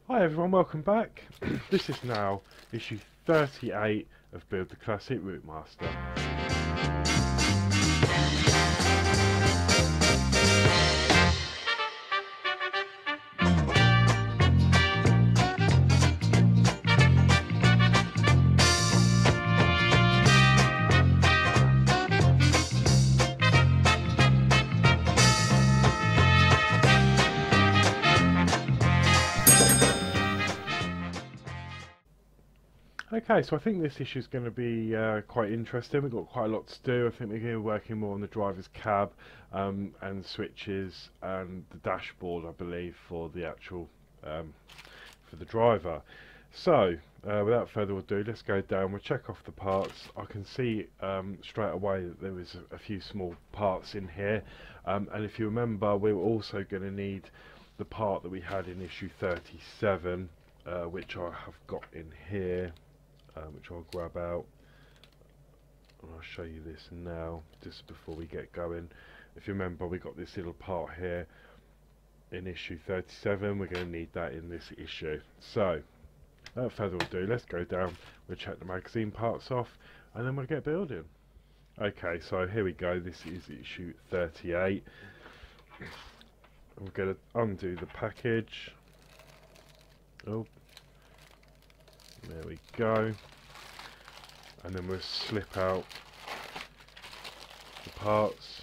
Hi everyone, welcome back. This is now issue 38 of Build the Classic Routemaster. Okay, so I think this issue is going to be quite interesting. We've got quite a lot to do. I think we're going to be working more on the driver's cab and switches and the dashboard, I believe, for the actual for the driver. So, without further ado, let's go down. We'll check off the parts. I can see straight away that there was a few small parts in here, and if you remember, we were also going to need the part that we had in issue 37, which I have got in here. Which I'll grab out and I'll show you this now just before we get going. If you remember, we got this little part here in issue 37. We're going to need that in this issue. So without further ado, let's go down, we'll check the magazine parts off and then we'll get building. Okay, so here we go. This is issue 38. We're going to undo the package. Oh, there we go, and then we'll slip out the parts,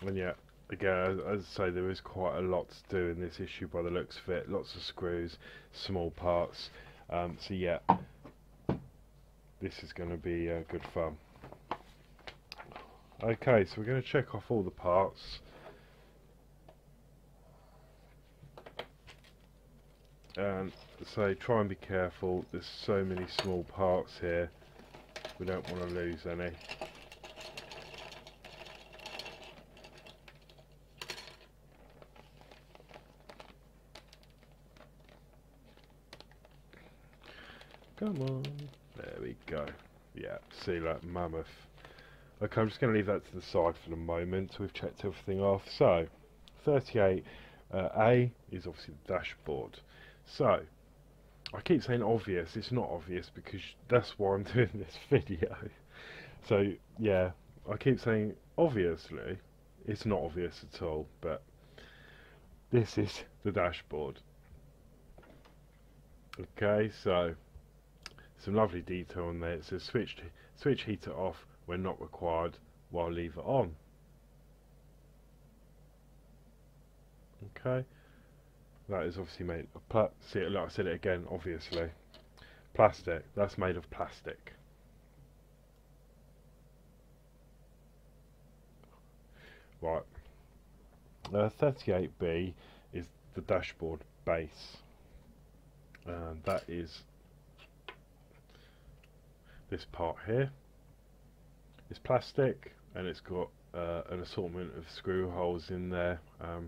and yeah, again, as I say, there is quite a lot to do in this issue by the looks of it. Lots of screws, small parts, so yeah, this is going to be good fun. Okay, so we're going to check off all the parts. And so try and be careful, there's so many small parts here, we don't want to lose any. Come on, there we go. Yeah, see that mammoth. Okay, I'm just going to leave that to the side for the moment. We've checked everything off. So 38 A is obviously the dashboard. So, I keep saying obvious, it's not obvious because that's why I'm doing this video. So, yeah, I keep saying obviously, it's not obvious at all, but this is the dashboard. Okay, so, some lovely detail on there. It says switch heater off when not required while lever on. Okay. That is obviously made of see, like I said it again, obviously. Plastic. That's made of plastic. Right. 38B is the dashboard base. And that is this part here. It's plastic and it's got an assortment of screw holes in there. So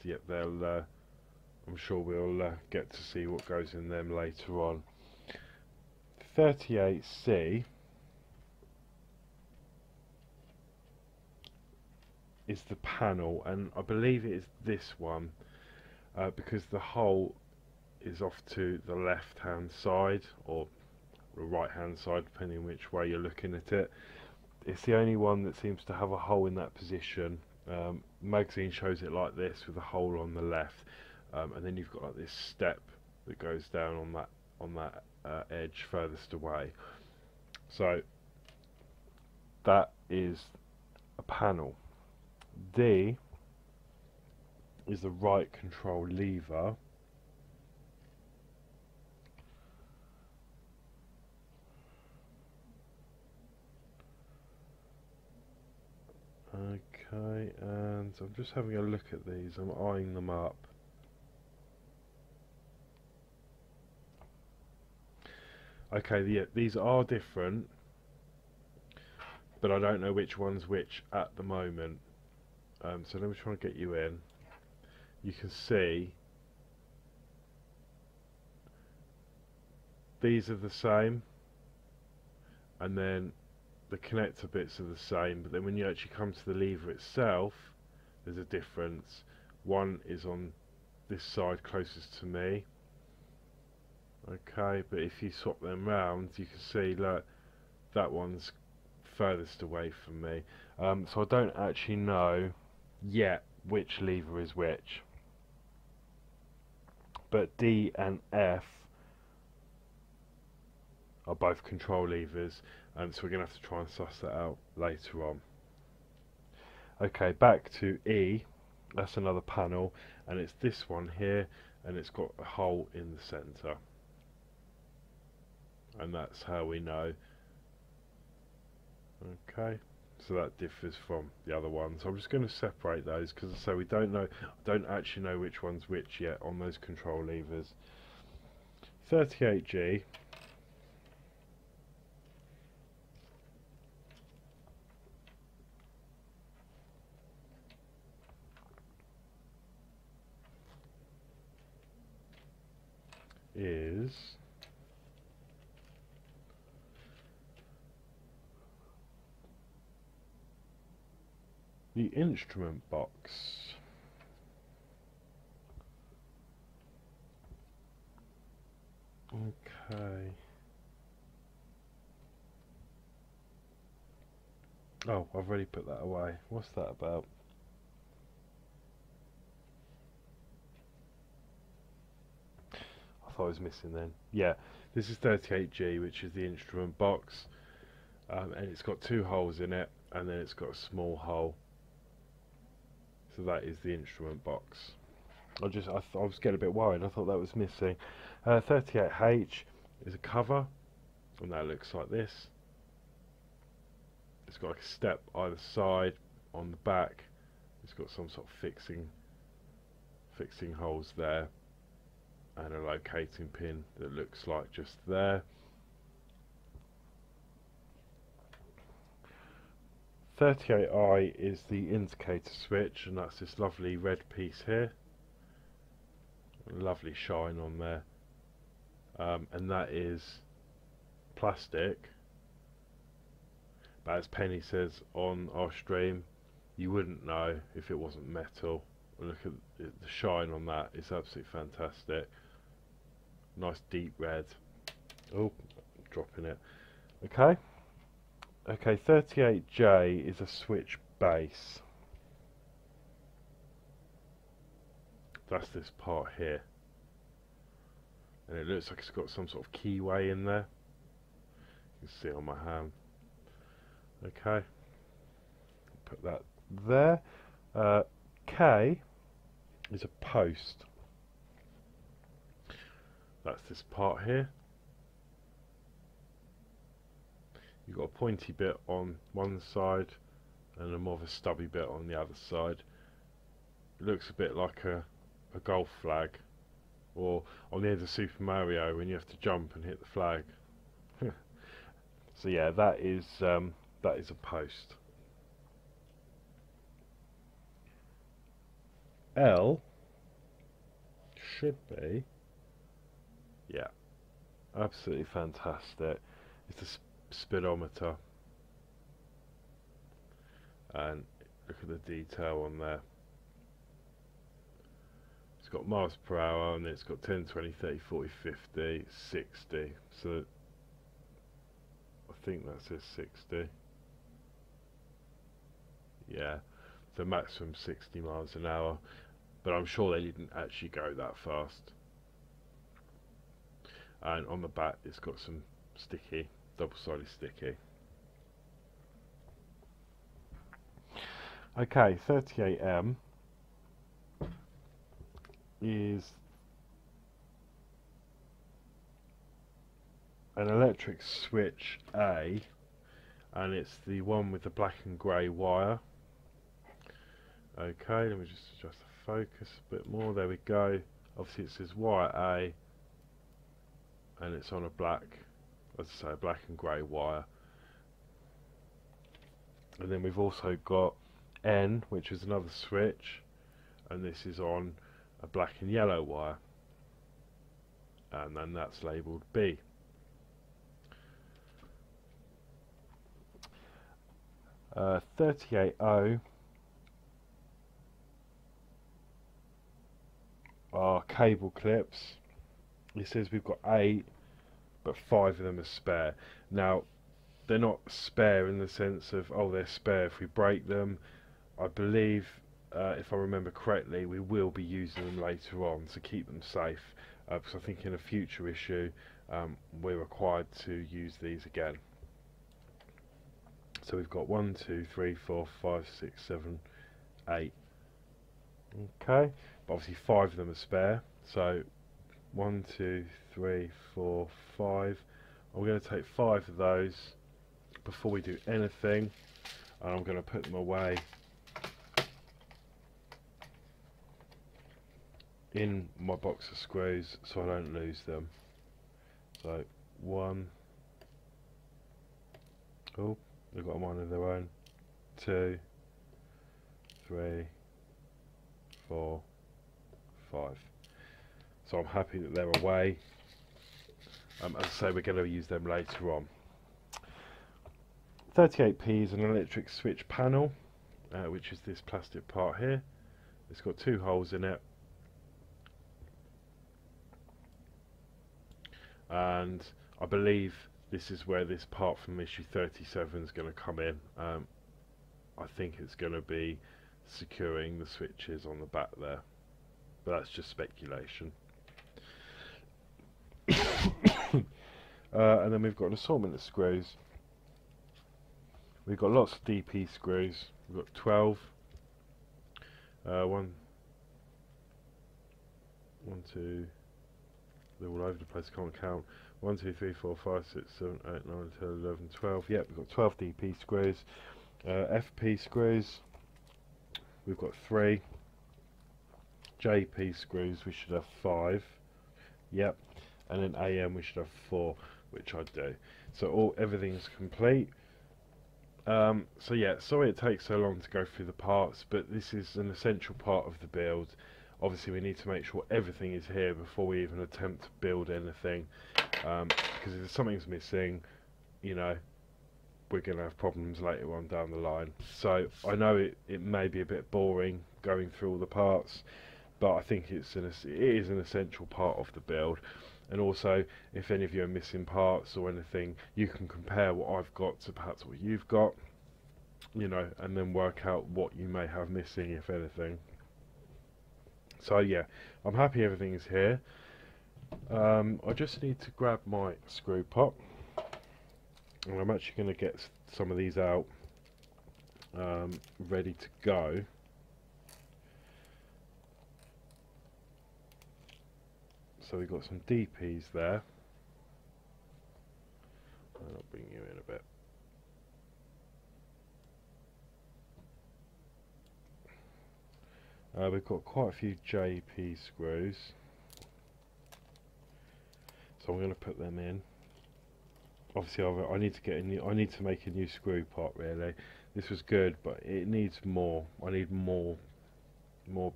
yeah, they'll I'm sure we'll get to see what goes in them later on. 38C is the panel, and I believe it is this one because the hole is off to the left hand side or the right hand side, depending which way you're looking at it. It's the only one that seems to have a hole in that position. Magazine shows it like this with a hole on the left. And then you've got like this step that goes down on that edge furthest away. So that is a panel. D is the right control lever. Okay, and I'm just having a look at these. I'm eyeing them up. Okay, yeah, these are different, but I don't know which one's which at the moment. So let me try and get you in. You can see these are the same, and then the connector bits are the same, but then when you actually come to the lever itself, there's a difference. One is on this side closest to me. Okay, but if you swap them round, you can see that that one's furthest away from me. So I don't actually know yet which lever is which. But D and F are both control levers, and so we're going to have to try and suss that out later on. Okay, back to E. That's another panel, and it's this one here, and it's got a hole in the centre. And that's how we know. Okay, so that differs from the other one. So I'm just going to separate those because, so we don't know, I don't actually know which one's which yet on those control levers. 38G is the instrument box. Okay. Oh, I've already put that away. What's that about? I thought I was missing then. Yeah, this is 38G, which is the instrument box, and it's got two holes in it, and then it's got a small hole. So that is the instrument box. I was getting a bit worried. I thought that was missing. 38H is a cover, and that looks like this. It's got like a step either side. On the back, it's got some sort of fixing holes there, and a locating pin that looks like just there. 38I is the indicator switch, and that's this lovely red piece here. Lovely shine on there, and that is plastic, but as Penny says on our stream, you wouldn't know if it wasn't metal. Look at the shine on that, it's absolutely fantastic. Nice deep red. Oh, dropping it. Okay, 38J is a switch base. That's this part here, and it looks like it's got some sort of keyway in there. You can see it on my hand. Okay, put that there. K is a post. That's this part here. You've got a pointy bit on one side and a more of a stubby bit on the other side. It looks a bit like a golf flag, or on the end of Super Mario when you have to jump and hit the flag. So yeah, that is a post. L should be, yeah, absolutely fantastic. It's a speedometer, and look at the detail on there. It's got miles per hour, and it's got 10, 20, 30, 40, 50, 60. So I think that says 60. Yeah, so maximum 60 miles an hour, but I'm sure they didn't actually go that fast. And on the back it's got some sticky, double-sided sticky. Okay, 38M is an electric switch A, and it's the one with the black and grey wire. Okay, let me just adjust the focus a bit more. There we go. Obviously it says wire A, and it's on a black, as I say, black and grey wire. And then we've also got N, which is another switch, and this is on a black and yellow wire, and then that's labelled B. Uh, 38O cable clips. It says we've got 8, but 5 of them are spare. Now, they're not spare in the sense of, oh, they're spare if we break them. I believe, if I remember correctly, we will be using them later on to keep them safe, because I think in a future issue we're required to use these again. So we've got 1, 2, 3, 4, 5, 6, 7, 8. Okay, but obviously 5 of them are spare. So 1, 2, 3, 4, 5. I'm going to take 5 of those before we do anything, and I'm going to put them away in my box of screws so I don't lose them. So 1, oh, they've got one of their own, 2, 3, 4, 5. So I'm happy that they're away. As I say, we're going to use them later on. 38p is an electric switch panel, which is this plastic part here. It's got 2 holes in it, and I believe this is where this part from issue 37 is going to come in. I think it's going to be securing the switches on the back there, but that's just speculation. And then we've got an assortment of screws. We've got lots of DP screws. We've got 12. 1, 2. They're all over the place. Can't count. 1, 2, 3, 4, 5, 6, 7, 8, 9, 10, 11, 12. Yep, we've got 12 DP screws. FP screws. We've got 3. JP screws. We should have 5. Yep. And then AM we should have 4, which I do. So everything's complete. So yeah, sorry it takes so long to go through the parts, but this is an essential part of the build. Obviously we need to make sure everything is here before we even attempt to build anything, because if something's missing, you know, we're going to have problems later on down the line. So I know it may be a bit boring going through all the parts, but I think it is an essential part of the build. And also, if any of you are missing parts or anything, you can compare what I've got to perhaps what you've got, you know, and then work out what you may have missing, if anything. So yeah, I'm happy everything is here. I just need to grab my screw pot, and I'm actually going to get some of these out ready to go. So we've got some DPs there. I'll bring you in a bit. We've got quite a few JP screws, so I'm going to put them in. Obviously, I need to get a new. I need to make a new screw pot. Really, this was good, but it needs more. I need more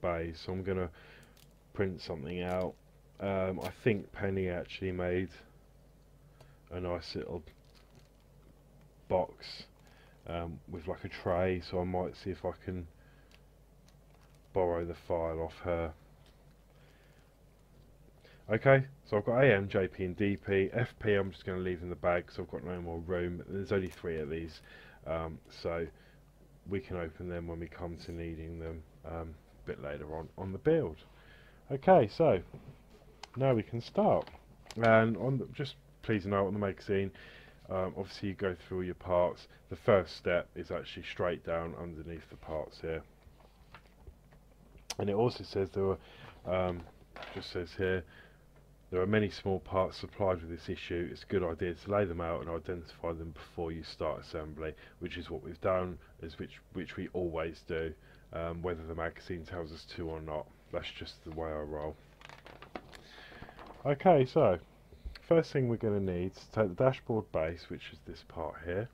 bays, so I'm going to print something out. I think Penny actually made a nice little box with like a tray, so I might see if I can borrow the file off her. Okay, so I've got AM, JP and DP. FP I'm just going to leave in the bag because I've got no more room. There's only 3 of these, so we can open them when we come to needing them a bit later on the build. Okay, so now we can start. And just please note on the magazine, obviously you go through all your parts. The first step is actually straight down underneath the parts here. And it also says there are, just says here, there are many small parts supplied with this issue. It's a good idea to lay them out and identify them before you start assembly, which is what we've done, which we always do, whether the magazine tells us to or not. That's just the way I roll. Okay, so first thing we're going to need is to take the dashboard base, which is this part here.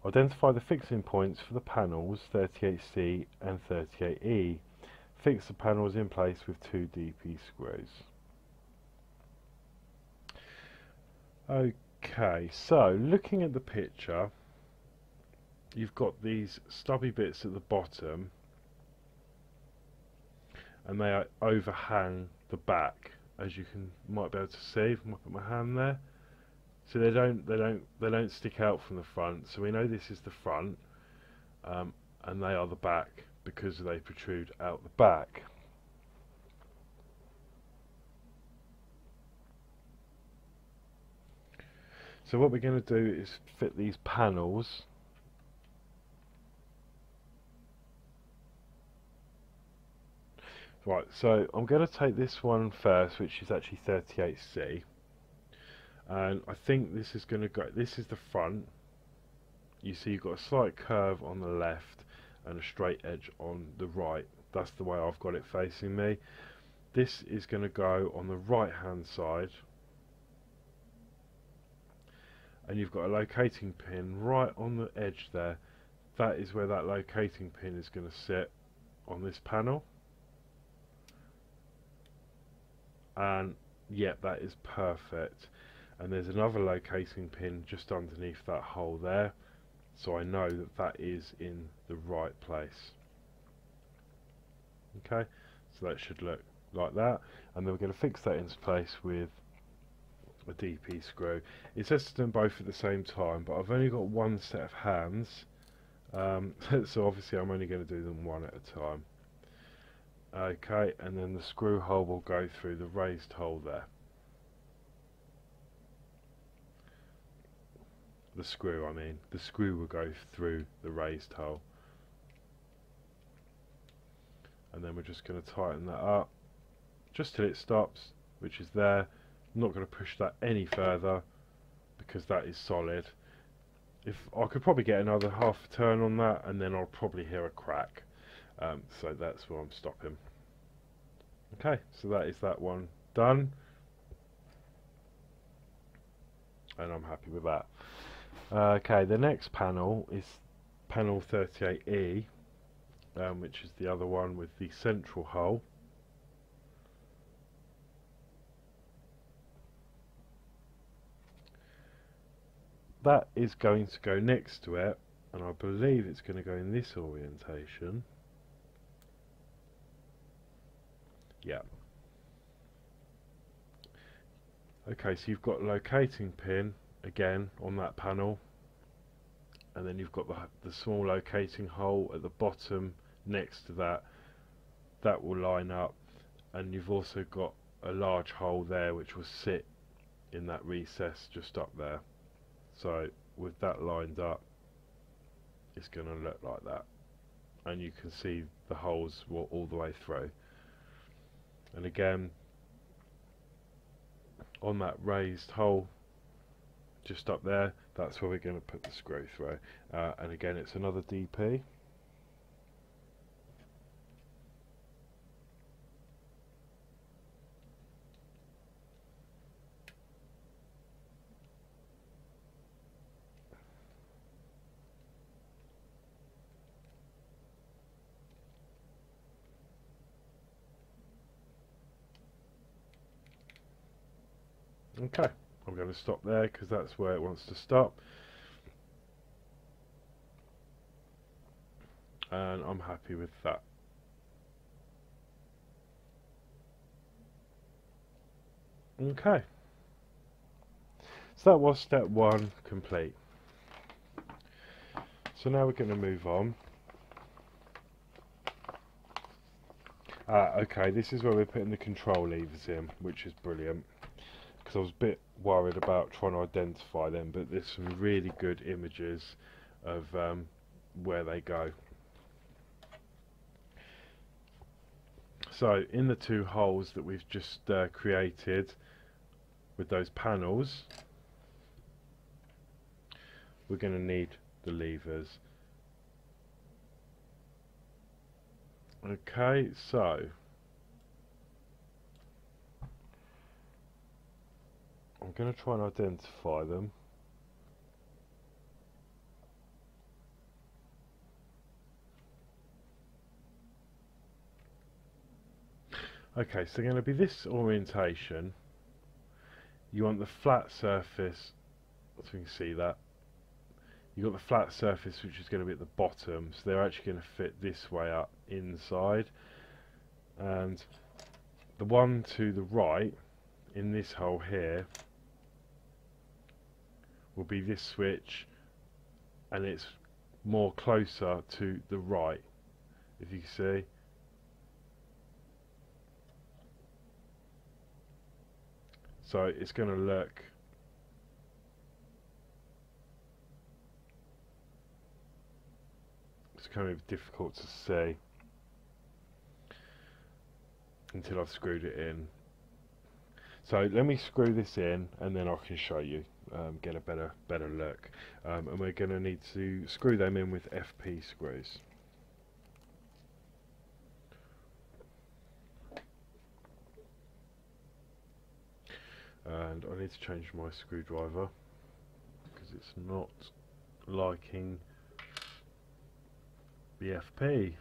Identify the fixing points for the panels 38C and 38E. Fix the panels in place with 2 DP screws. Okay, so looking at the picture, you've got these stubby bits at the bottom, and they overhang the back, as you might be able to see. If I put my hand there, so they don't stick out from the front. So we know this is the front, and they are the back because they protrude out the back. So what we're going to do is fit these panels. Right, so I'm going to take this one first, which is actually 38C, and I think this is going to go, this is the front. You see you've got a slight curve on the left and a straight edge on the right. That's the way I've got it facing me. This is going to go on the right hand side, and you've got a locating pin right on the edge there. That is where that locating pin is going to sit on this panel. And yep, that is perfect. And there's another locating pin just underneath that hole there, so I know that that is in the right place. Okay, so that should look like that, and then we're going to fix that into place with a DP screw. It says to do them both at the same time, but I've only got one set of hands, so obviously I'm only going to do them one at a time. Okay, and then the screw hole will go through the raised hole there. The screw will go through the raised hole. And then we're just going to tighten that up just till it stops, which is there. I'm not going to push that any further because that is solid. If I could probably get another half a turn on that, and then I'll probably hear a crack. So that's where I'm stopping. Okay, so that is that one done, and I'm happy with that. Okay, the next panel is panel 38E, which is the other one with the central hole. That is going to go next to it, and I believe it's going to go in this orientation. Yeah. Okay, so you've got a locating pin again on that panel, and then you've got the small locating hole at the bottom next to that. That will line up, and you've also got a large hole there which will sit in that recess just up there. So with that lined up, it's going to look like that, and you can see the holes all the way through. And again, on that raised hole just up there, that's where we're going to put the screw through. And again, it's another DP. Okay, I'm going to stop there because that's where it wants to stop, and I'm happy with that. Okay, so that was step one complete. So now we're going to move on. Okay, this is where we're putting the control levers in, which is brilliant, because I was a bit worried about trying to identify them, but there's some really good images of where they go. So in the two holes that we've just created with those panels, we're going to need the levers. Okay, so I'm going to try and identify them. Okay, so they're going to be this orientation. You want the flat surface, so you can see that. You've got the flat surface which is going to be at the bottom, so they're actually going to fit this way up inside. and the one to the right in this hole here will be this switch, and it's more closer to the right, if you can see. So it's going to look kind of difficult to see until I've screwed it in. So let me screw this in and then I can show you, get a better look. And we're going to need to screw them in with FP screws. And I need to change my screwdriver because it's not liking the FP.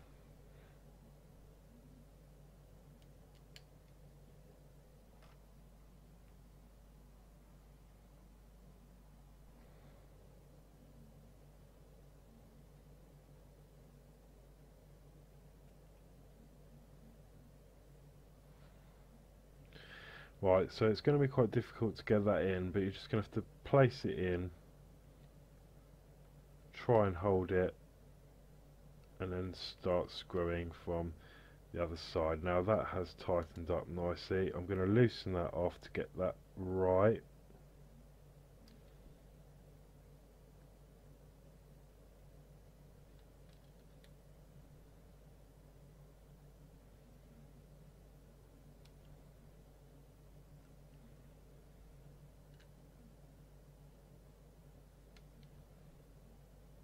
Right, so it's going to be quite difficult to get that in, but you're just going to have to place it in, try and hold it, and then start screwing from the other side. Now that has tightened up nicely. I'm going to loosen that off to get that right.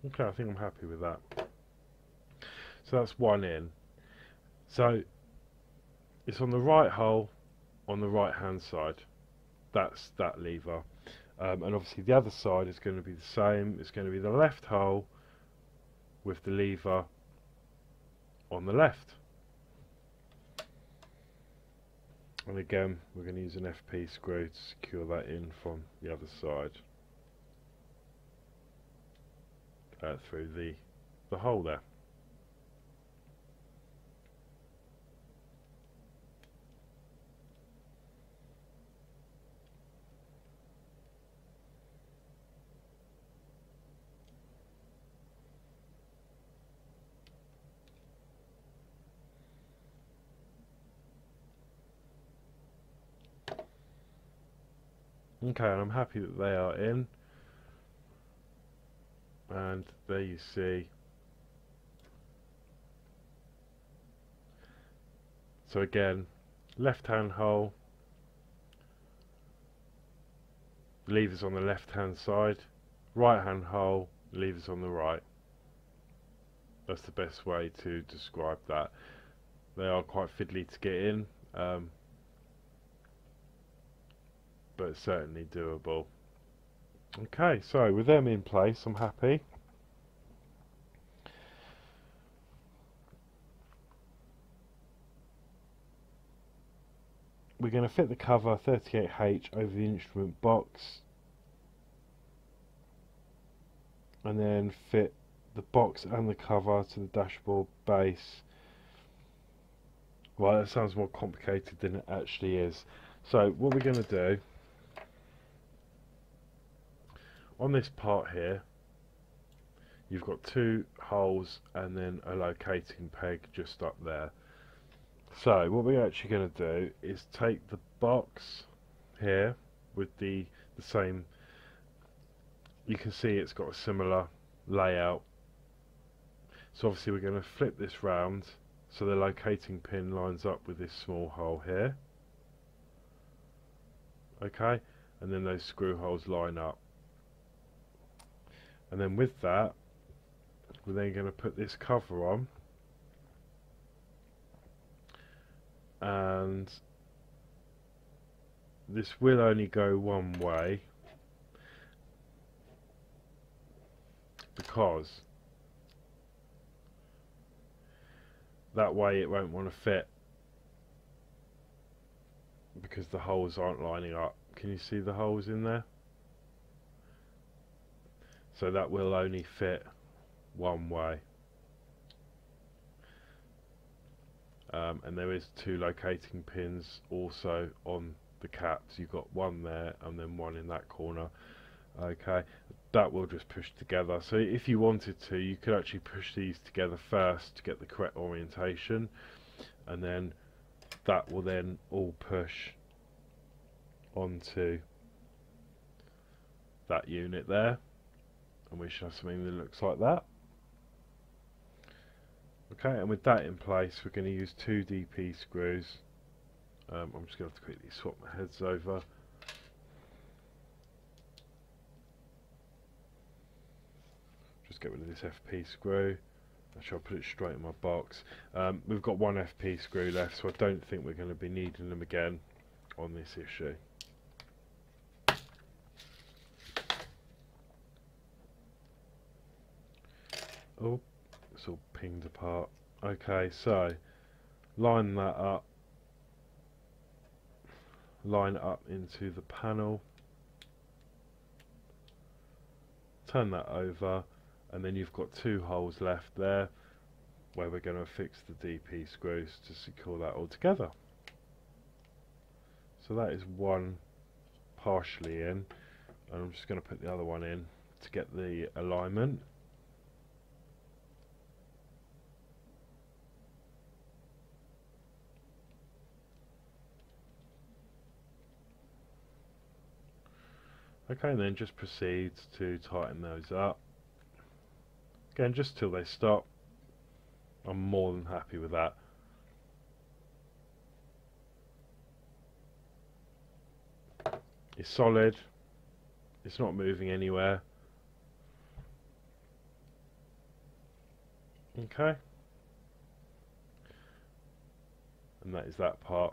Okay, I think I'm happy with that. So that's one in. So it's on the right hole on the right hand side. That's that lever. And obviously the other side is going to be the same. It's going to be the left hole with the lever on the left. And again, we're going to use an FP screw to secure that in from the other side. Through the hole there. Okay, and I'm happy that they are in. And there you see. So again, left hand hole, levers on the left hand side, right hand hole, levers on the right. That's the best way to describe that. They are quite fiddly to get in, but certainly doable. Okay, so with them in place, I'm happy. We're going to fit the cover 38H over the instrument box, and then fit the box and the cover to the dashboard base. Well, that sounds more complicated than it actually is. So what we're going to do on this part here, you've got two holes and then a locating peg just up there. So what we're actually going to do is take the box here with the same, you can see it's got a similar layout. So obviously we're going to flip this round so the locating pin lines up with this small hole here. Okay, and then those screw holes line up. And then with that, we're then going to put this cover on, and this will only go one way because that way it won't want to fit because the holes aren't lining up. Can you see the holes in there? So that will only fit one way. and there is two locating pins also on the caps. You've got one there and then one in that corner. Okay, that will just push together. So if you wanted to, you could actually push these together first to get the correct orientation, and then that will then all push onto that unit there, and we should have something that looks like that. Okay, and with that in place, we're going to use two DP screws. I'm just going to have to quickly swap my heads over. Just get rid of this FP screw. Actually, I'll put it straight in my box. We've got one FP screw left, so I don't think we're going to be needing them again on this issue. Oh, it's all pinged apart. Okay, so line that up. Line it up into the panel. Turn that over, and then you've got two holes left there where we're going to fix the DP screws to secure that all together. So that is one partially in, and I'm just going to put the other one in to get the alignment. Okay, and then just proceed to tighten those up. Again, just till they stop. I'm more than happy with that. It's solid. It's not moving anywhere. Okay. And that is that part.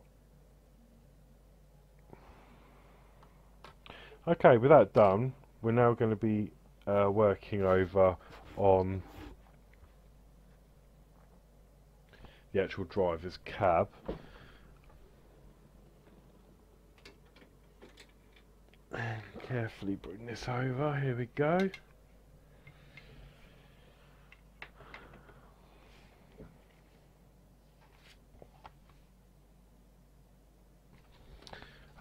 Okay, with that done, we're now going to be working over on the actual driver's cab. And carefully bring this over, here we go.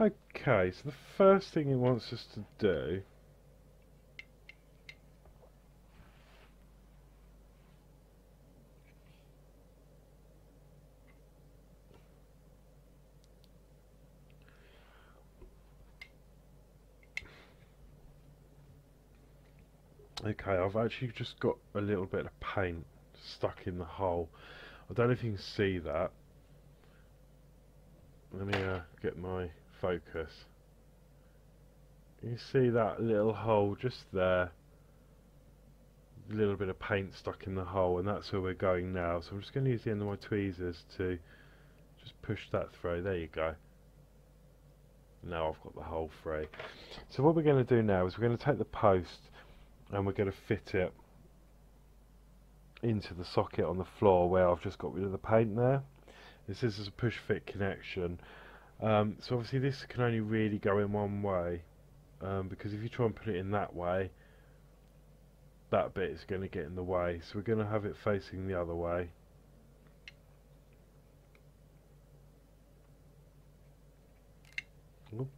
Okay, so the first thing it wants us to do okay, I've actually just got a little bit of paint stuck in the hole. I don't know if you can see that. Let me get my focus. You see that little hole just there? A little bit of paint stuck in the hole, and that's where we're going now. So I'm just going to use the end of my tweezers to just push that through. There you go. Now I've got the hole free. So what we're going to do now is we're going to take the post and we're going to fit it into the socket on the floor where I've just got rid of the paint there. This is a push-fit connection. So obviously this can only really go in one way, because if you try and put it in that way, that bit is going to get in the way. So we're going to have it facing the other way. Oop.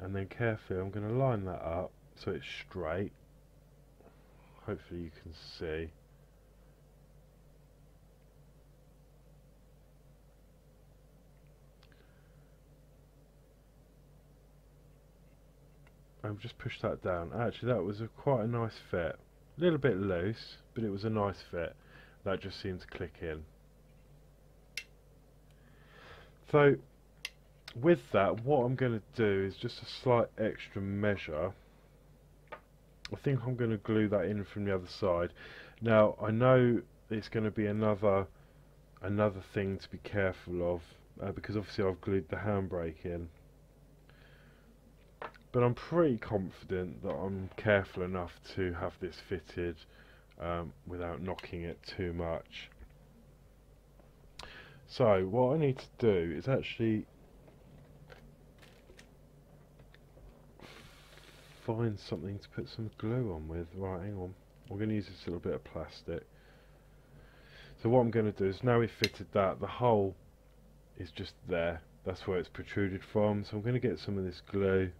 And then carefully I'm going to line that up so it's straight. Hopefully you can see. And just push that down. Actually, that was quite a nice fit. A little bit loose, but it was a nice fit. That just seemed to click in. So, with that, what I'm going to do is just a slight extra measure. I think I'm going to glue that in from the other side. Now, I know it's going to be another thing to be careful of, because obviously I've glued the handbrake in. But I'm pretty confident that I'm careful enough to have this fitted without knocking it too much. So what I need to do is actually find something to put some glue on with. Right, hang on. We're going to use this little bit of plastic. So what I'm going to do is, now we've fitted that, the hole is just there. That's where it's protruded from. So I'm going to get some of this glue.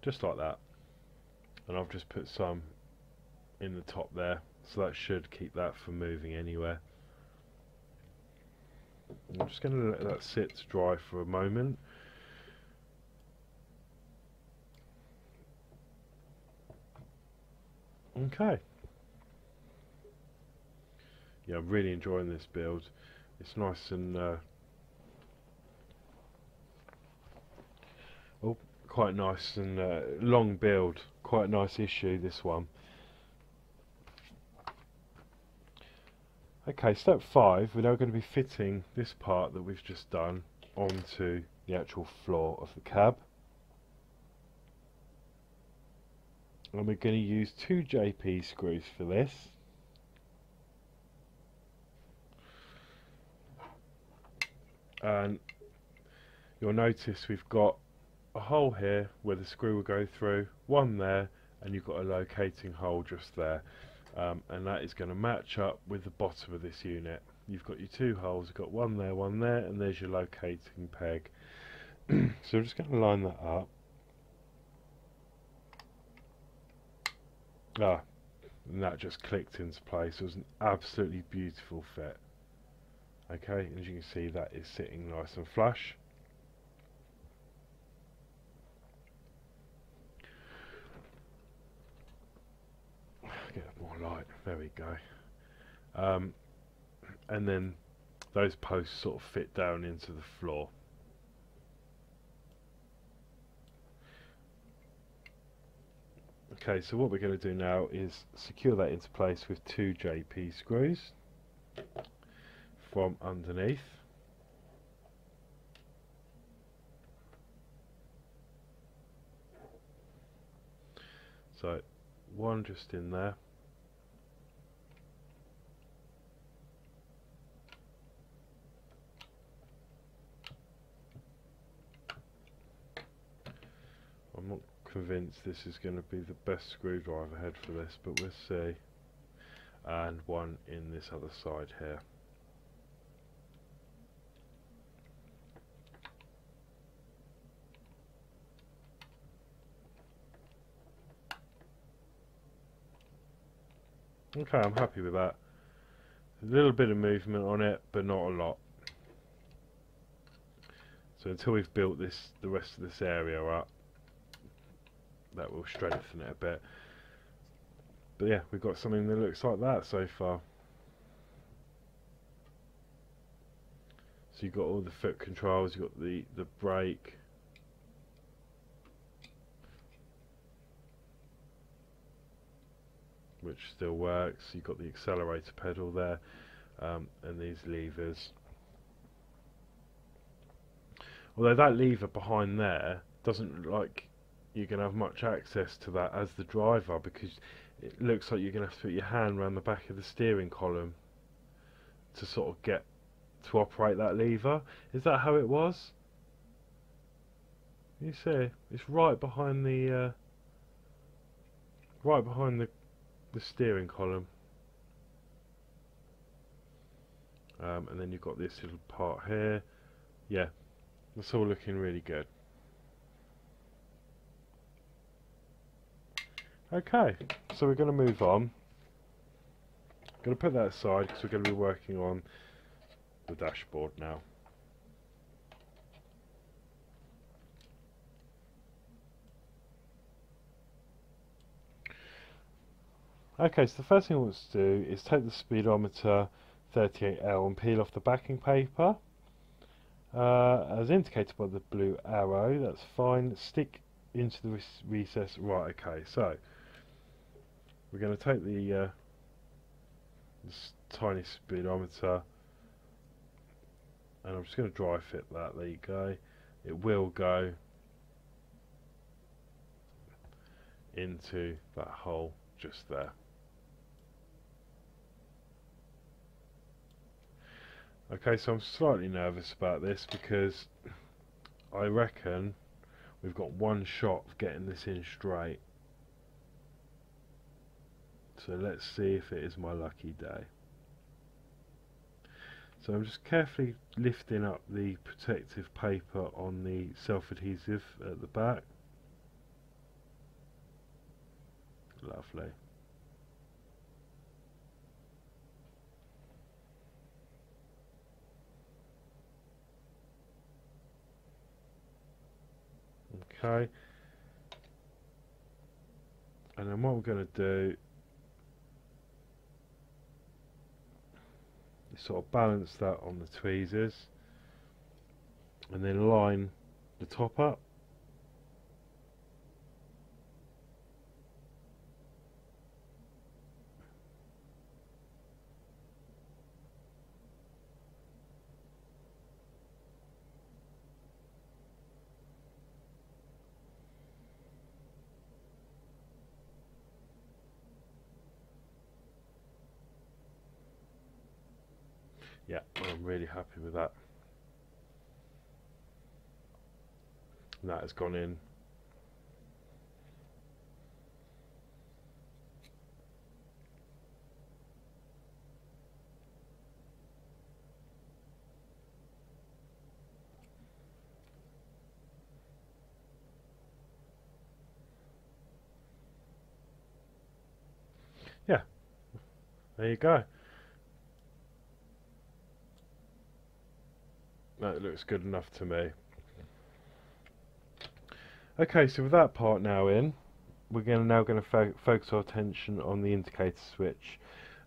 Just like that. And I've just put some in the top there. So that should keep that from moving anywhere. I'm just going to let that sit to dry for a moment. Okay. Yeah, I'm really enjoying this build. It's nice and quite nice and long build. Quite a nice issue, this one. Okay, step 5, we're now going to be fitting this part that we've just done onto the actual floor of the cab. And we're going to use 2 JP screws for this. And you'll notice we've got a hole here where the screw will go through, one there, and you've got a locating hole just there. And that is going to match up with the bottom of this unit. You've got your 2 holes, you've got one there, and there's your locating peg. So we're just going to line that up. And that just clicked into place. It was an absolutely beautiful fit. Okay, as you can see, that is sitting nice and flush. Get more light, there we go. And then those posts sort of fit down into the floor. Okay, so what we're going to do now is secure that into place with 2 JP screws from underneath. So one just in there. I'm not convinced this is going to be the best screwdriver head for this, but we'll see. And one in this other side here. Okay, I'm happy with that. A little bit of movement on it, but not a lot. So until we've built the rest of this area up, that will strengthen it a bit. But yeah, we've got something that looks like that so far. So you've got all the foot controls, you've got the brake, which still works. You've got the accelerator pedal there, and these levers. Although that lever behind there doesn't look like you're going to have much access to that as the driver, because it looks like you're going to have to put your hand around the back of the steering column to sort of get to operate that lever. Is that how it was? You see, it's right behind the steering column, and then you've got this little part here. Yeah, that's all looking really good. Okay, so we're going to move on. I'm going to put that aside because we're going to be working on the dashboard now. Okay, so the first thing I want to do is take the speedometer 38L and peel off the backing paper. As indicated by the blue arrow, that's fine. Stick into the recess. Right, okay, so we're going to take this tiny speedometer, and I'm just going to dry fit that. There you go. It will go into that hole just there. Okay, so I'm slightly nervous about this because I reckon we've got one shot of getting this in straight. So let's see if it is my lucky day. So I'm just carefully lifting up the protective paper on the self-adhesive at the back. Lovely. Okay. And then what we're going to do is sort of balance that on the tweezers and then line the top up. Yeah, I'm really happy with that. And that has gone in. Yeah, there you go. That looks good enough to me. Okay, so with that part now in, we're now going to focus our attention on the indicator switch.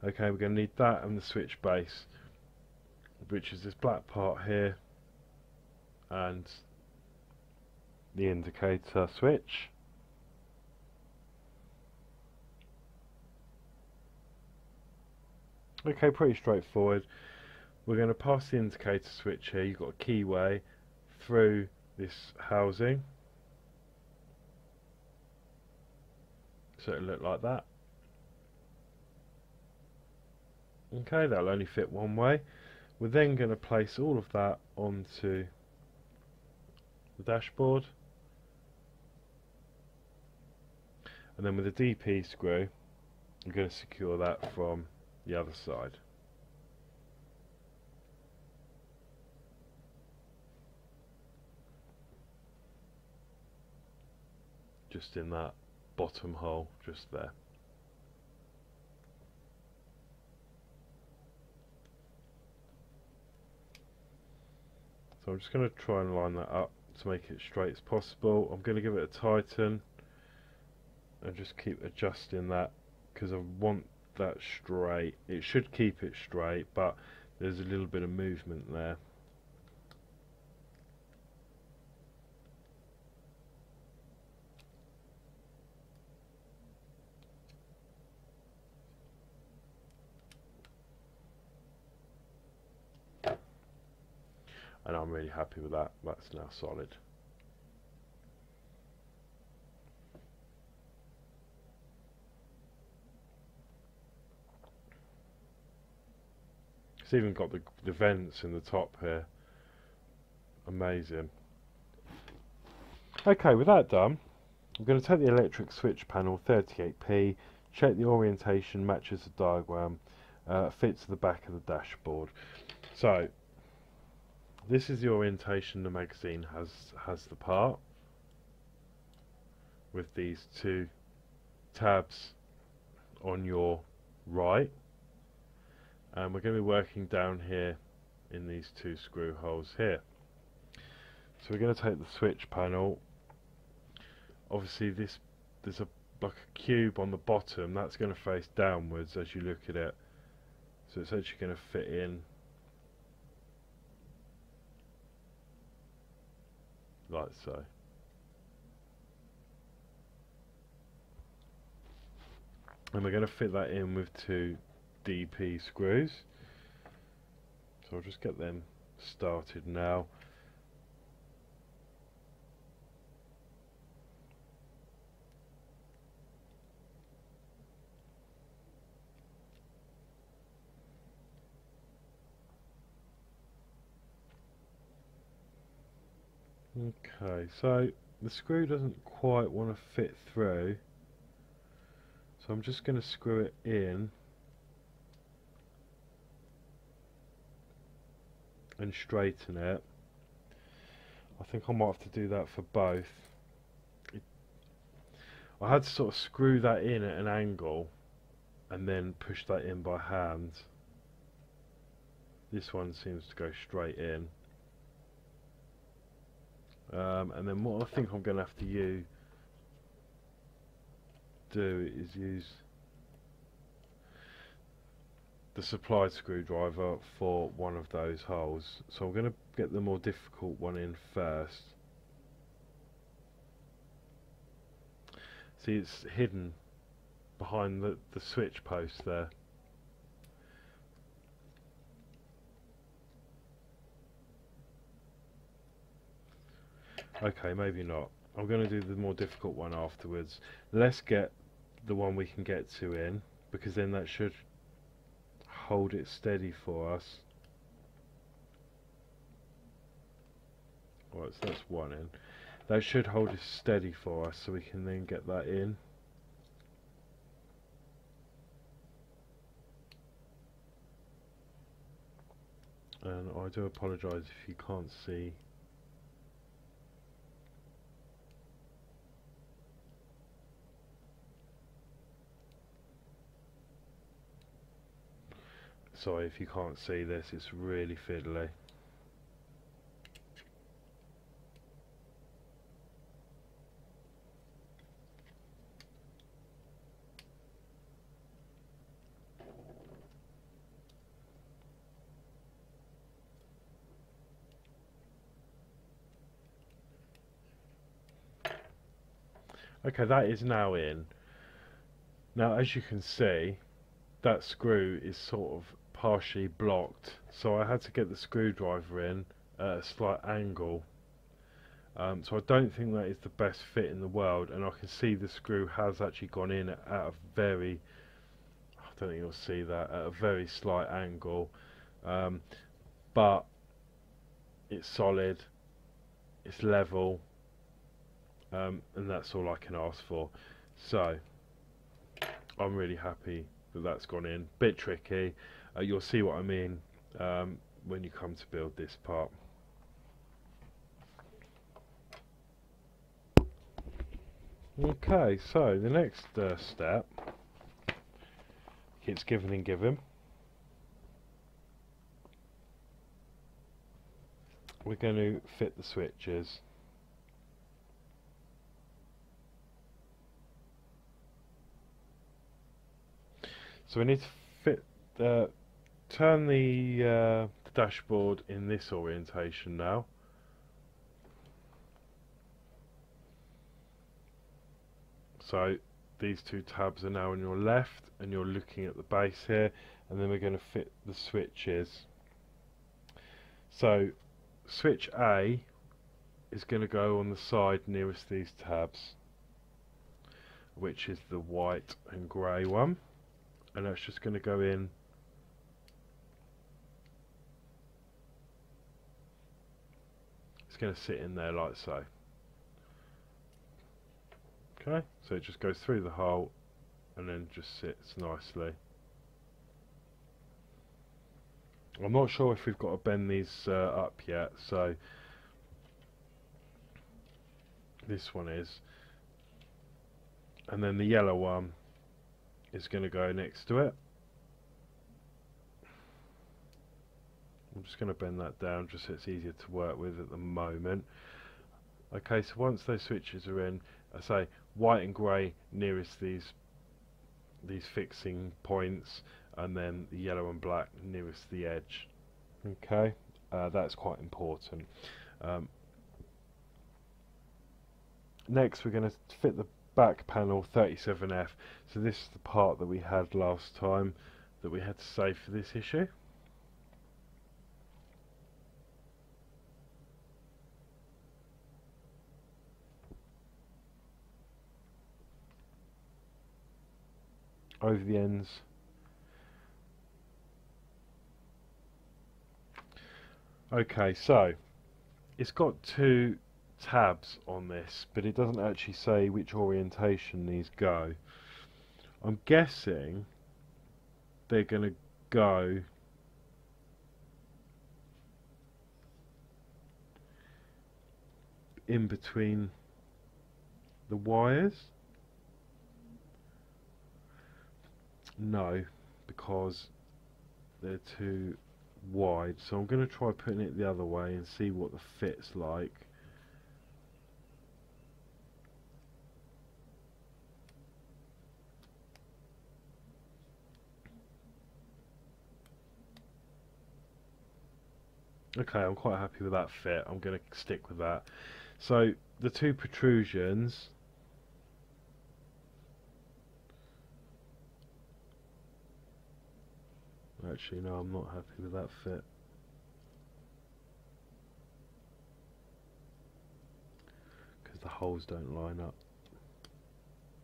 Okay, we're going to need that and the switch base, which is this black part here, and the indicator switch. Okay, pretty straightforward. We're going to pass the indicator switch here. You've got a keyway through this housing, so it'll look like that. Okay, that'll only fit one way. We're then going to place all of that onto the dashboard, and then with a DP screw I'm going to secure that from the other side. Just in that bottom hole, just there. So I'm just going to try and line that up to make it straight as possible. I'm going to give it a tighten and just keep adjusting that because I want that straight. It should keep it straight, but there's a little bit of movement there. And I'm really happy with that. That's now solid. It's even got the vents in the top here. Amazing. Okay, with that done, I'm going to take the electric switch panel 38p, check the orientation matches the diagram, fits to the back of the dashboard. So this is the orientation the magazine has the part, with these two tabs on your right, and we're going to be working down here in these two screw holes here. So we're going to take the switch panel. Obviously there's like a cube on the bottom that's going to face downwards as you look at it, so it's actually going to fit in like so. And we're going to fit that in with two DP screws. So I'll just get them started now. Okay, so the screw doesn't quite want to fit through, so So I'm just going to screw it in and straighten it. I think I might have to do that for both. I had to sort of screw that in at an angle and then push that in by hand. This one seems to go straight in. And then what I think I'm going to have to do is use the supplied screwdriver for one of those holes. So I'm going to get the more difficult one in first. See, it's hidden behind the switch post there. Okay, maybe not. I'm going to do the more difficult one afterwards. Let's get the one we can get to in, because then that should hold it steady for us. Right, so that's one in. That should hold it steady for us, so we can then get that in. And I do apologise if you can't see. Sorry if you can't see this, it's really fiddly. Okay, that is now in. Now, as you can see, that screw is sort of partially blocked, so I had to get the screwdriver in at a slight angle. So I don't think that is the best fit in the world, and I can see the screw has actually gone in at a very, I don't think you'll see that, at a very slight angle, but it's solid, it's level, and that's all I can ask for. So I'm really happy that that's gone in. Bit tricky, you'll see what I mean when you come to build this part. Okay, so the next step keeps giving and giving. We're going to fit the switches. So we need to fit turn the dashboard in this orientation now. So these two tabs are now on your left, and you're looking at the base here, and then we're going to fit the switches. So switch A is going to go on the side nearest these tabs, which is the white and grey one, and that's just going to go in it's going to sit in there like so. Okay, so it just goes through the hole and then just sits nicely. I'm not sure if we've got to bend these up yet, so this one is, and then the yellow one is going to go next to it. I'm just going to bend that down just so it's easier to work with at the moment. Okay, so once those switches are in, I say white and grey nearest these fixing points, and then the yellow and black nearest the edge. Okay, that's quite important. Next we're going to fit the back panel 37F. So this is the part that we had last time that we had to save for this issue. Over the ends. Okay, so it's got two tabs on this, but it doesn't actually say which orientation these go. I'm guessing they're going to go in between the wires. No, because they're too wide. So I'm going to try putting it the other way and see what the fit's like. Okay, I'm quite happy with that fit. I'm going to stick with that. So the two protrusions, actually no, I'm not happy with that fit. Because the holes don't line up.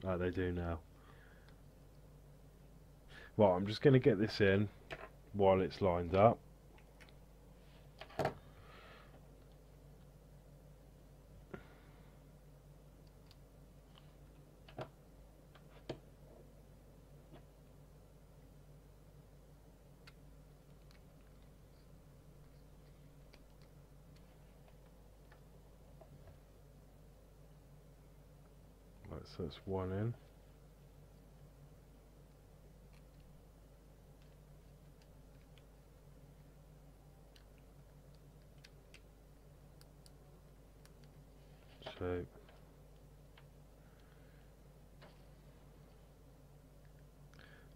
Oh, they do now. Right, I'm just going to get this in while it's lined up. Right, so that's one in.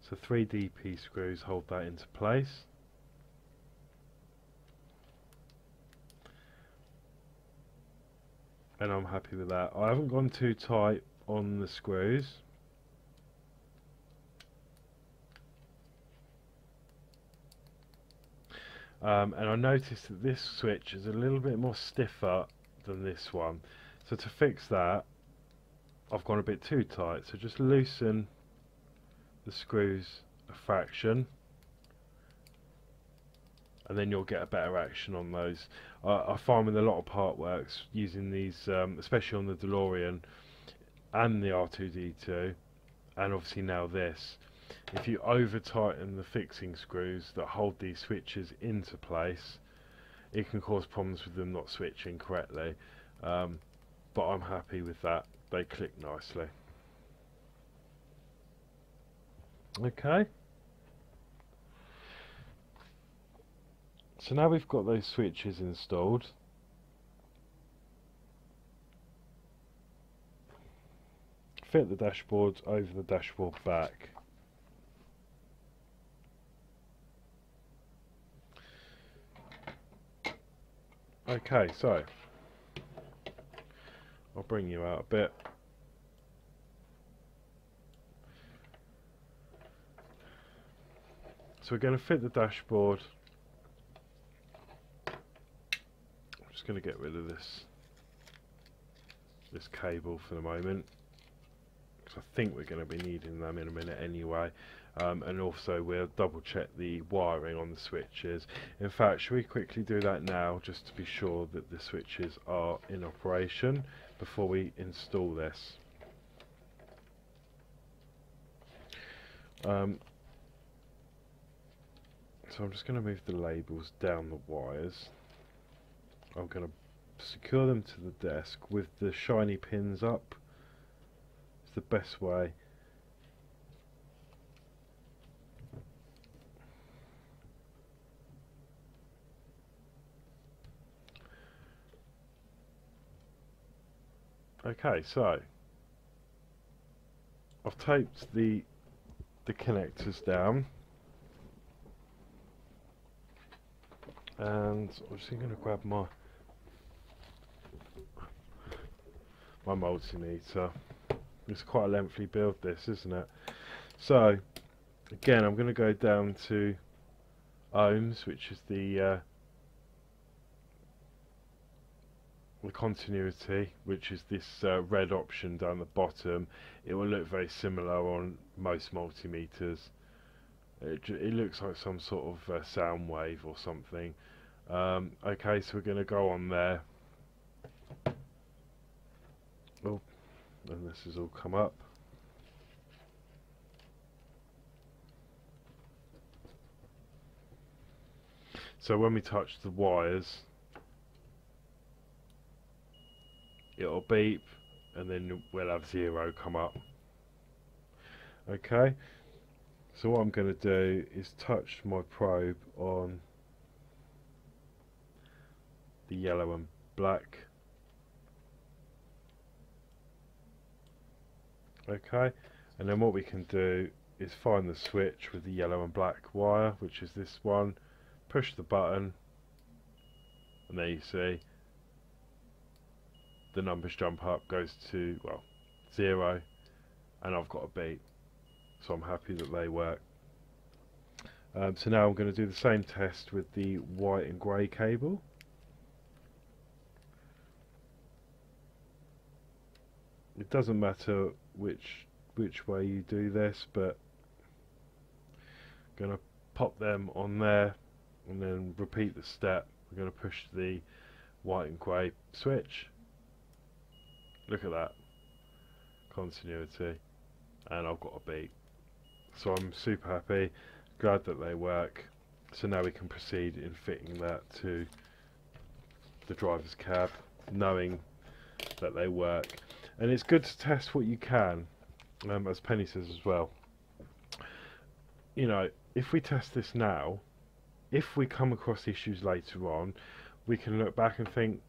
So 3 DP screws hold that into place. And I'm happy with that. I haven't gone too tight on the screws. And I noticed that this switch is a little bit more stiffer than this one. So to fix that, I've gone a bit too tight. So just loosen the screws a fraction, and then you'll get a better action on those. I find with a lot of part works using these, especially on the Delorean and the R2D2, and obviously now this, if you over tighten the fixing screws that hold these switches into place, it can cause problems with them not switching correctly. But I'm happy with that. They click nicely. Okay. So now we've got those switches installed. Fit the dashboard over the dashboard back. Okay, so I'll bring you out a bit. So we're going to fit the dashboard. I'm just going to get rid of this cable for the moment, because I think we're going to be needing them in a minute anyway. And also we'll double check the wiring on the switches. In fact, should we quickly do that now, just to be sure that the switches are in operation before we install this. So I'm just going to move the labels down the wires. I'm going to secure them to the desk with the shiny pins up. It's the best way. Okay, so I've taped the connectors down, and I'm just going to grab my multimeter. It's quite a lengthy build, this, isn't it? So again, I'm going to go down to ohms, which is the continuity, which is this red option down the bottom. It will look very similar on most multimeters. It looks like some sort of sound wave or something. Okay, so we're going to go on there. Oh, and this has all come up. So when we touch the wires, it'll beep and then we'll have 0 come up. Okay, so what I'm going to do is touch my probe on the yellow and black. Okay, and then what we can do is find the switch with the yellow and black wire, which is this one, push the button, and there you see the numbers jump up, goes to, well, 0, and I've got a beep. So I'm happy that they work. So now I'm going to do the same test with the white and grey cable. It doesn't matter which way you do this, but I'm going to pop them on there and then repeat the step. We're going to push the white and grey switch. Look at that continuity, and I've got a beep. So I'm super happy, glad that they work. So now we can proceed in fitting that to the driver's cab, knowing that they work. And it's good to test what you can, as Penny says as well. You know, if we test this now, if we come across issues later on, we can look back and think,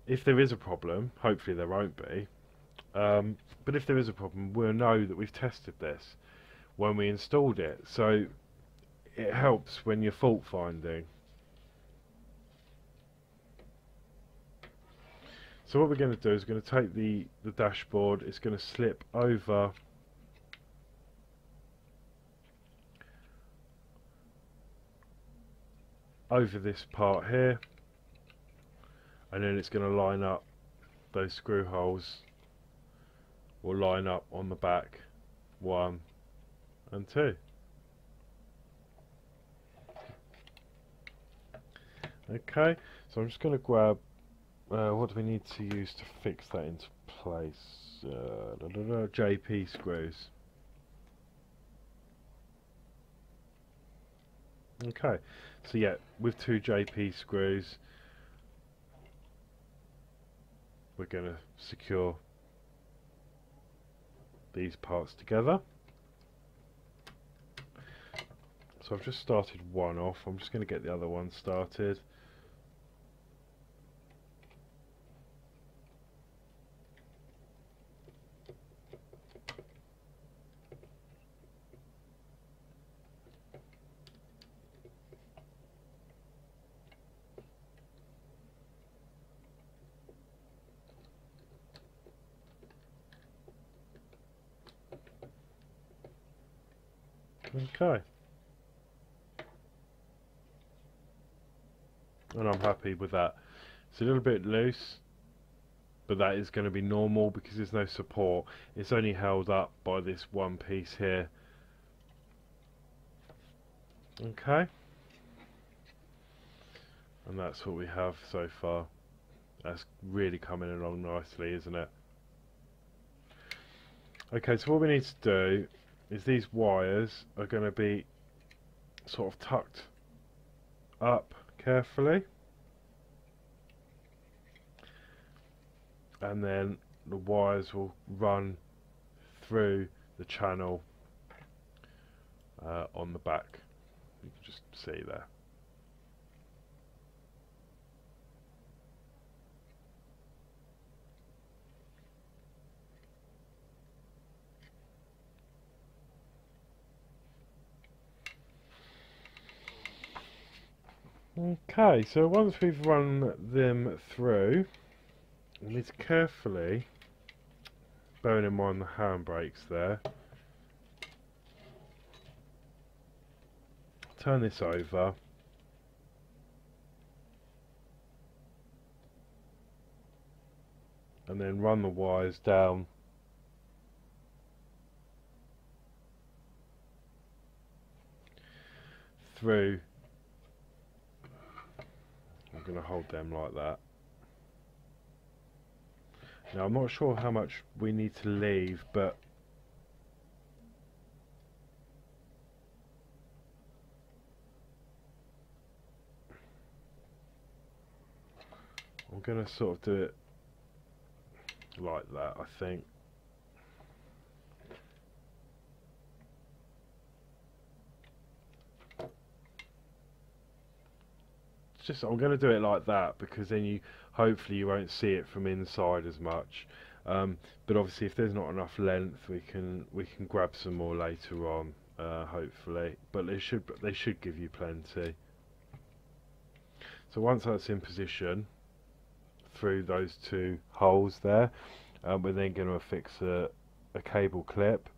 if there is a problem, hopefully there won't be, but if there is a problem, we'll know that we've tested this when we installed it. So it helps when you're fault finding. So what we're going to do is we're going to take the dashboard, it's going to slip over this part here, and then it's going to line up, those screw holes will line up on the back, 1 and 2. Okay, so I'm just going to grab, what do we need to use to fix that into place? JP screws. Okay, so yeah, with 2 JP screws, we're going to secure these parts together. So I've just started one off, I'm just going to get the other one started. Okay, and I'm happy with that. It's a little bit loose, but that is going to be normal because there's no support. It's only held up by this one piece here. Okay, and that's what we have so far. That's really coming along nicely, isn't it? Okay, so what we need to do is these wires are going to be sort of tucked up carefully, and then the wires will run through the channel on the back. You can just see there. Okay, so once we've run them through, we need to carefully, bearing in mind the handbrakes there, turn this over and then run the wires down through. I'm going to hold them like that. Now I'm not sure how much we need to leave, but I'm going to sort of do it like that, I think. I'm going to do it like that because then hopefully you won't see it from inside as much. But obviously, if there's not enough length, we can grab some more later on, hopefully. But they should give you plenty. So once that's in position through those two holes there, we're then going to affix a cable clip.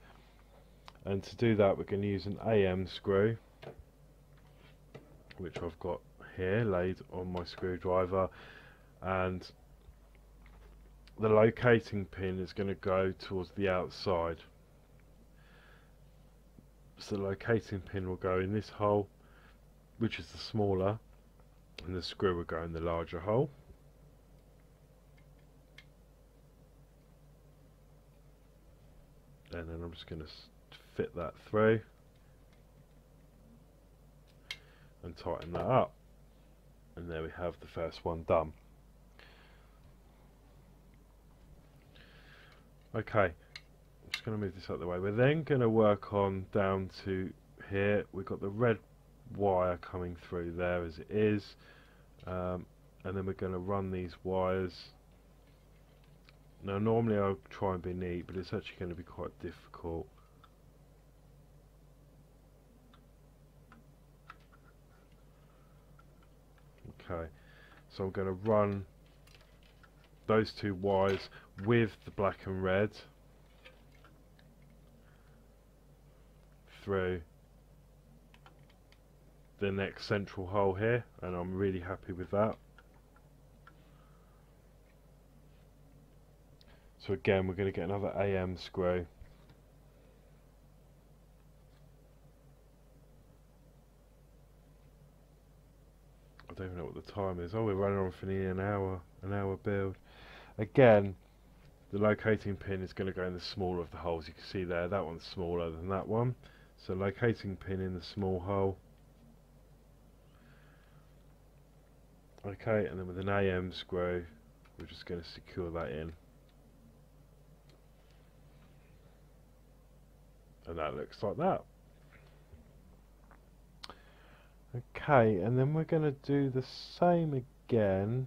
And to do that, we're going to use an AM screw, which I've got here laid on my screwdriver, and the locating pin is going to go towards the outside. So the locating pin will go in this hole, which is the smaller, and the screw will go in the larger hole. And then I'm just going to fit that through and tighten that up. And there we have the first one done. Okay, I'm just going to move this out of the way. We're then going to work on down to here. We've got the red wire coming through there as it is, and then we're going to run these wires. Now normally I'll try and be neat, but it's actually going to be quite difficult. Okay, so I'm going to run those two wires with the black and red through the next central hole here, and I'm really happy with that. So again, we're going to get another AM screw. I don't even know what the time is. Oh, we're running on for nearly an hour build. Again, the locating pin is going to go in the smaller of the holes. You can see there, that one's smaller than that one. So locating pin in the small hole. Okay, and then with an AM screw, we're just going to secure that in. And that looks like that. Okay, and then we're going to do the same again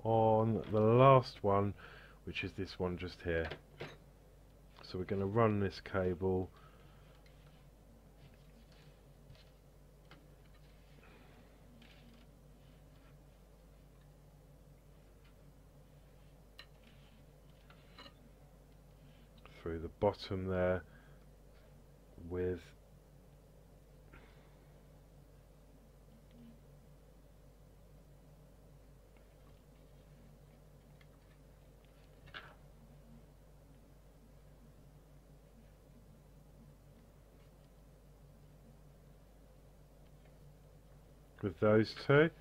on the last one, which is this one just here. So we're going to run this cable through the bottom there with those two, and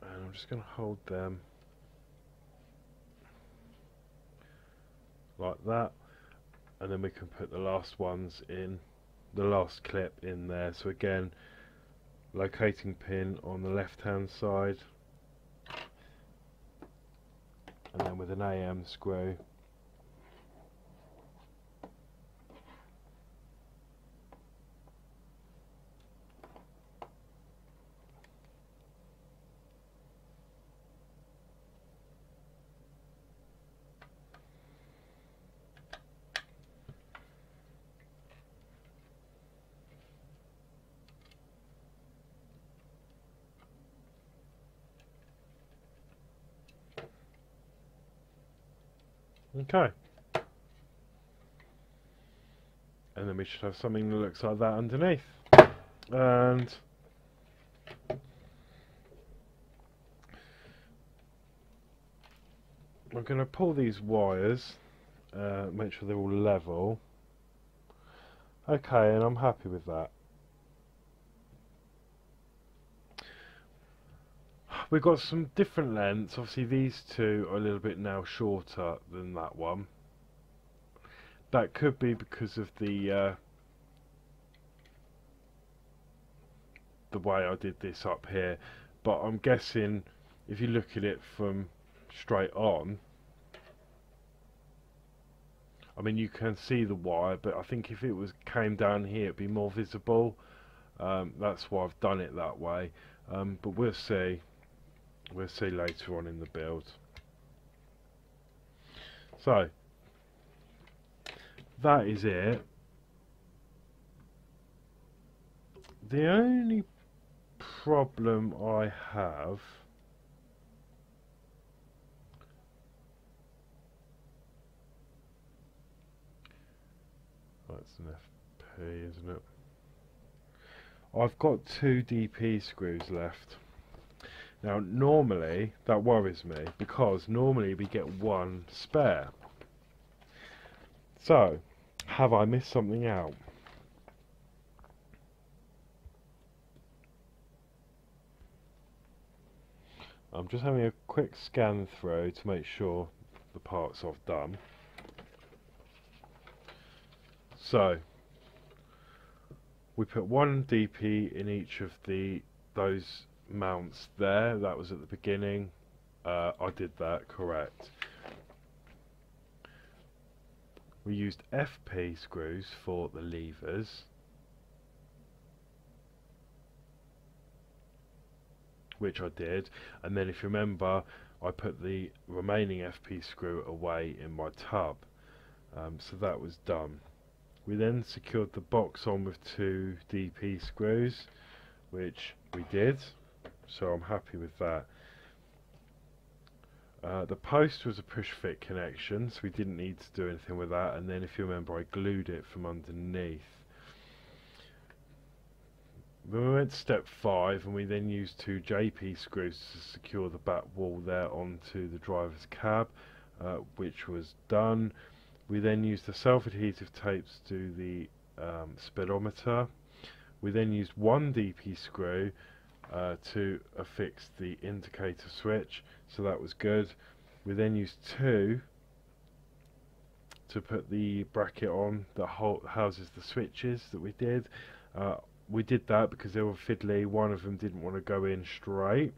I'm just going to hold them like that, and then we can put the last ones in, the last clip in there. So again, locating pin on the left hand side, and then with an AM screw okay, and then we should have something that looks like that underneath. And I'm going to pull these wires, make sure they're all level. Okay, and I'm happy with that. We've got some different lengths. Obviously these two are a little bit now shorter than that one. That could be because of the the way I did this up here, but I'm guessing if you look at it from straight on, I mean you can see the wire, but I think if it came down here it'd be more visible. That's why I've done it that way, but we'll see later on in the build. So that is it. The only problem I have that's an FP, isn't it? I've got 2 DP screws left. Now normally that worries me because normally we get 1 spare. So have I missed something out? I'm just having a quick scan through to make sure the parts I've done. So we put 1 DP in each of those mounts there. That was at the beginning. I did that correct. We used FP screws for the levers, which I did, and then if you remember I put the remaining FP screw away in my tub, so that was done. We then secured the box on with 2 DP screws, which we did, so I'm happy with that. The post was a push fit connection, so we didn't need to do anything with that, and then if you remember I glued it from underneath. Then we went to step 5 and we then used 2 JP screws to secure the back wall there onto the driver's cab, which was done. We then used the self-adhesive tapes to do the speedometer. We then used 1 DP screw to affix the indicator switch, so that was good. We then used 2 to put the bracket on that houses the switches that we did. We did that because they were fiddly. One of them didn't want to go in straight,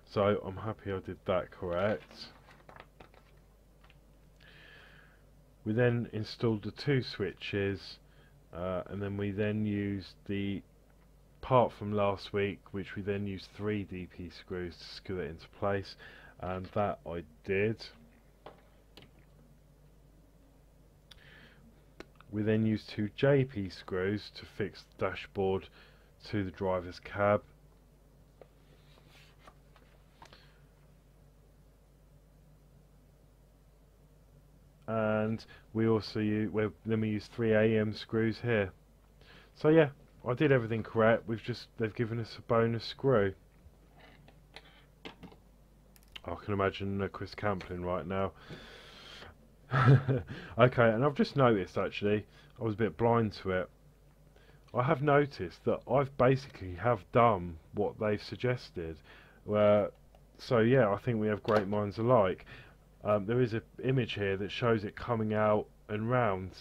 so I'm happy I did that correct. We then installed the 2 switches, and then we then used the part from last week, which we then used 3 DP screws to screw it into place, and that I did. We then used 2 JP screws to fix the dashboard to the driver's cab. And we also then we used 3 AM screws here. So yeah, I did everything correct. They've given us a bonus screw. I can imagine Chris Camplin right now. Okay, and I've just noticed, actually, I was a bit blind to it. I have noticed that I've basically done what they've suggested. So yeah, I think we have great minds alike. There is an image here that shows it coming out and round,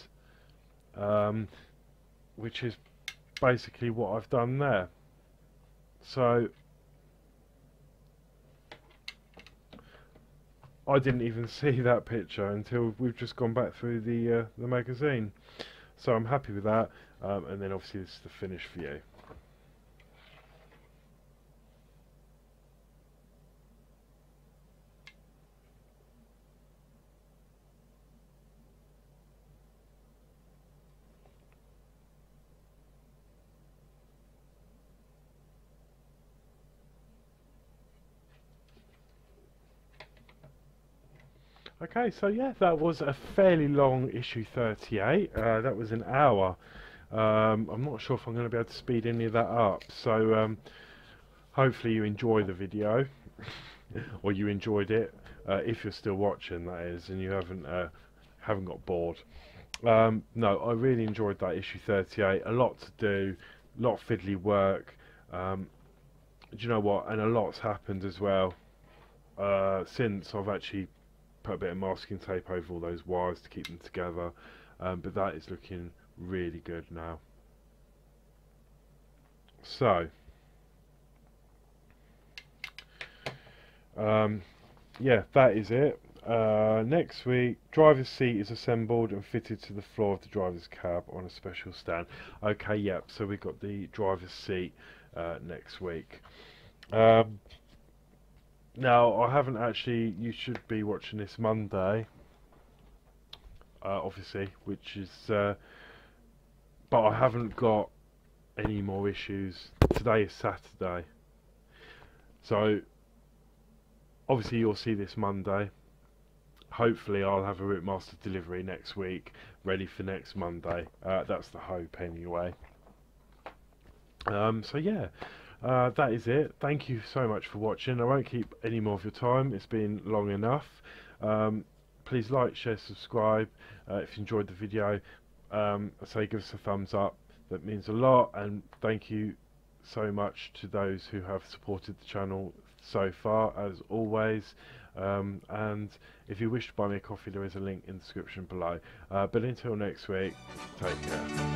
which is basically what I've done there. So I didn't even see that picture until we've just gone back through the magazine. So I'm happy with that, and then obviously this is the finished view. Okay, so yeah, that was a fairly long issue 38. That was an hour. I'm not sure if I'm going to be able to speed any of that up, so hopefully you enjoy the video, or you enjoyed it, if you're still watching, that is, and you haven't got bored. No, I really enjoyed that issue 38. A lot to do, a lot of fiddly work. Do you know what? And a lot's happened as well since I've actually put a bit of masking tape over all those wires to keep them together, but that is looking really good now. So, yeah, that is it. Next week, driver's seat is assembled and fitted to the floor of the driver's cab on a special stand. Okay, yep, so we've got the driver's seat next week. Now, I haven't actually, you should be watching this Monday, obviously, which is, but I haven't got any more issues. Today is Saturday. So, obviously you'll see this Monday. Hopefully I'll have a Routemaster delivery next week, ready for next Monday. That's the hope anyway. So yeah, that is it. Thank you so much for watching. I won't keep any more of your time. It's been long enough. Please like, share, subscribe if you enjoyed the video. I say give us a thumbs up. That means a lot, and thank you so much to those who have supported the channel so far, as always. And if you wish to buy me a coffee, there is a link in the description below. But until next week, take care.